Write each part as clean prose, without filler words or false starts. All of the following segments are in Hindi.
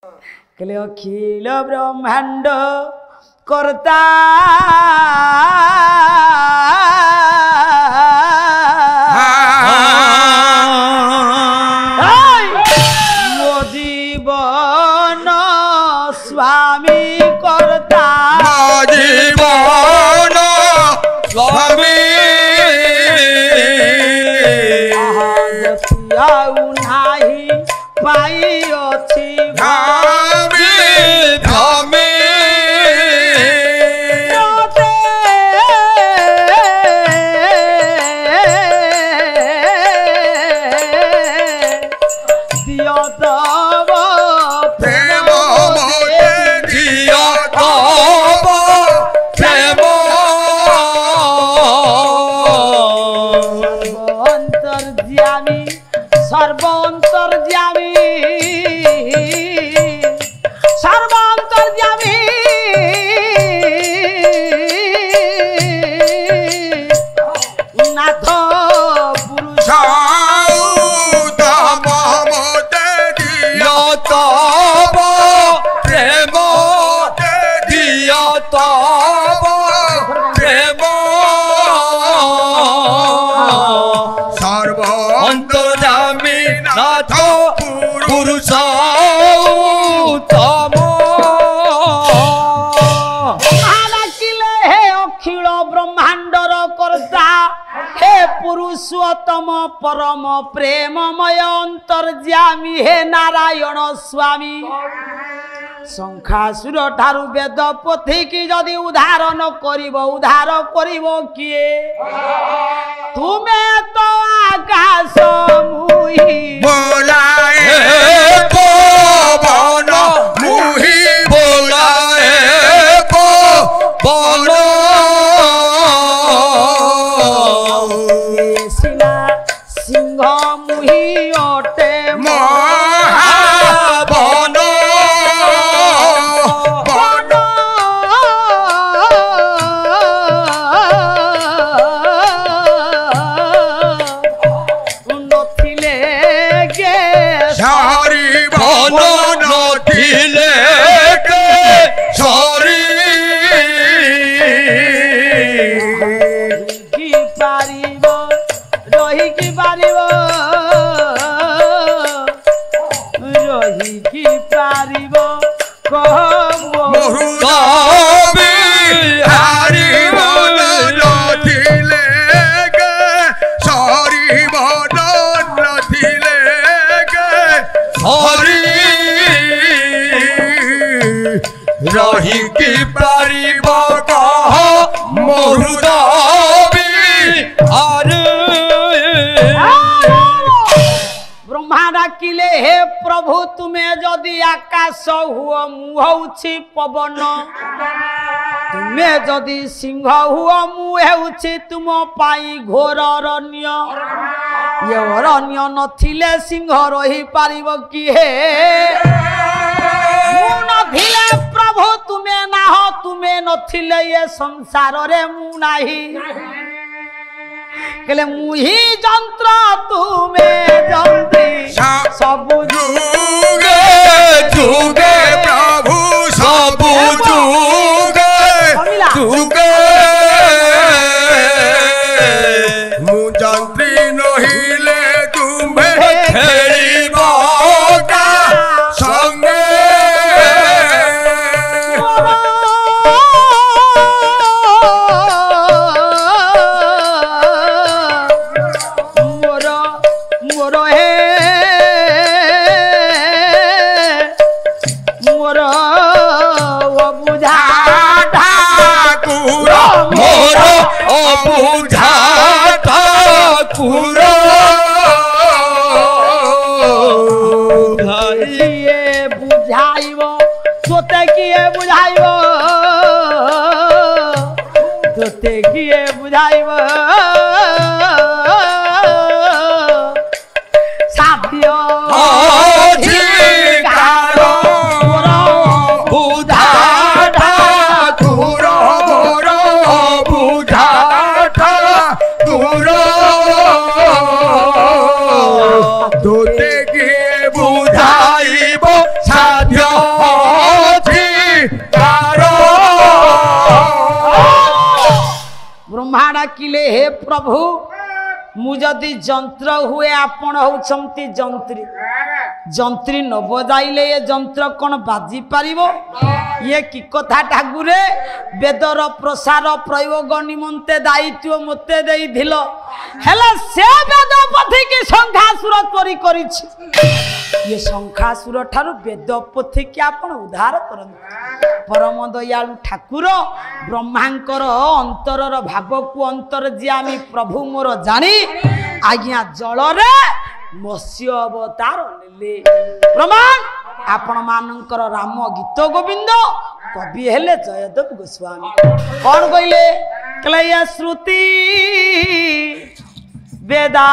कहले अखिल ब्रह्मांड करता मो जीवन स्वामी करता जीवन स्वामी नाही पाई अछि भामी भामी दियो तब प्रेम मोते दियो तब प्रेम अंतर्यामी सर्वांतर्यामी सर्वांतर्यामी नाथ पुरुष तब मोते दियो तब प्रेम दियो तब प्रेम सर्वांतर्यामी नाथ पुरुष अखिल ब्रह्मांडर कर्ता हे पुरुषोत्तम परम प्रेममय अंतर्यामी हे नारायण स्वामी शंखासुर ठारू वेद पोथी की जदि उद्धारण उद्धार किए तुमे तो आकाश मुही बोलाए पवन मुही बोलाए पवन शिला सिंह मुही अटे महावन नथिले गे सारी बन नथिले के सारी की पारिब रही की पारिब रही की पारिब हारी बन नथिले के सारी बन नथिले के सारी रही की पारिब कह मरुदाबी ब्रह्मा डाकिले हे प्रभु तुम्हें जदि आकाश हुओ मुहौछि पवन तुम्हें जदि सिंह हुओ मुहेउछि तुम पाई घोर अरण्य ये अरण्य नथिले सिंह रही पारिब कि हे मु नथिले प्रभु तुम्हें नाह तुम्हें नथिले ये संसार रे मु नाही कहले मुही जंत्र तुम्हें जल्दी सब जुगे जुगे प्रभु सब जुगे जुगे मु जंत्री नहिले तुम्हें खेलिब का संगे बुझा ठाकुर किए बुझाइब तोते किए बुझाइब तोते किए बुझाइब साध्य बुझा ठाकुर बुझा ठाकुर तोते किए बुझाइब साध्य ଡାକିଲେ ହେ ପ୍ରଭୁ ମୁଁ ଯଦି ଯନ୍ତ୍ର ହୁଏ ଆପଣ ହଉଛନ୍ତି ଯନ୍ତ୍ରୀ ଯନ୍ତ୍ରୀ ନ ବଜାଇଲେ ଏ ଯନ୍ତ୍ର କ'ଣ ବାଜି ପାରିବ ଇଏ କି କଥା ଠାକୁରେ ବେଦର ପ୍ରସାର ପ୍ରୟୋଗ ନିମନ୍ତେ ଦାୟିତ୍ୱ ମୋତେ ଦେଇଥିଲ ହେଲେ ସେ ବେଦ ପଥିକି ଶଙ୍ଖାସୁର ଚୋରି କରିଛି ये शंखासुर ठारू वेद पोथी की आपण उद्धार करंतु परम दयालु ठाकुर ब्रह्मांकर अंतरर भाव को अंतर जे आमी प्रभु मोर जानी आज्ञा जल रे मत्स्य अवतार नेले प्रमाण आपण मानकर राम गीत गोविंद कवि हेले जयदेव गोस्वामी कौन कहले क्लय श्रुति वेदा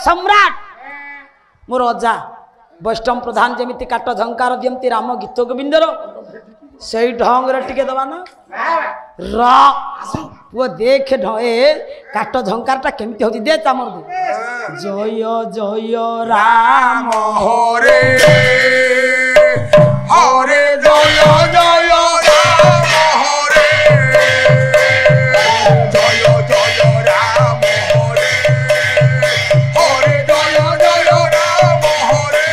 सम्राट मोर अजा वैष्णव प्रधान जमी काट झंकार जमी राम गीत गोविंदर से ढंग टिके दबा ना वो देख ढे काट झंकार टा केमती होती दे चामर दे जय जय राम हरे हरे जय जय राम हरे जय जय राम हरे हरे जय जय राम हरे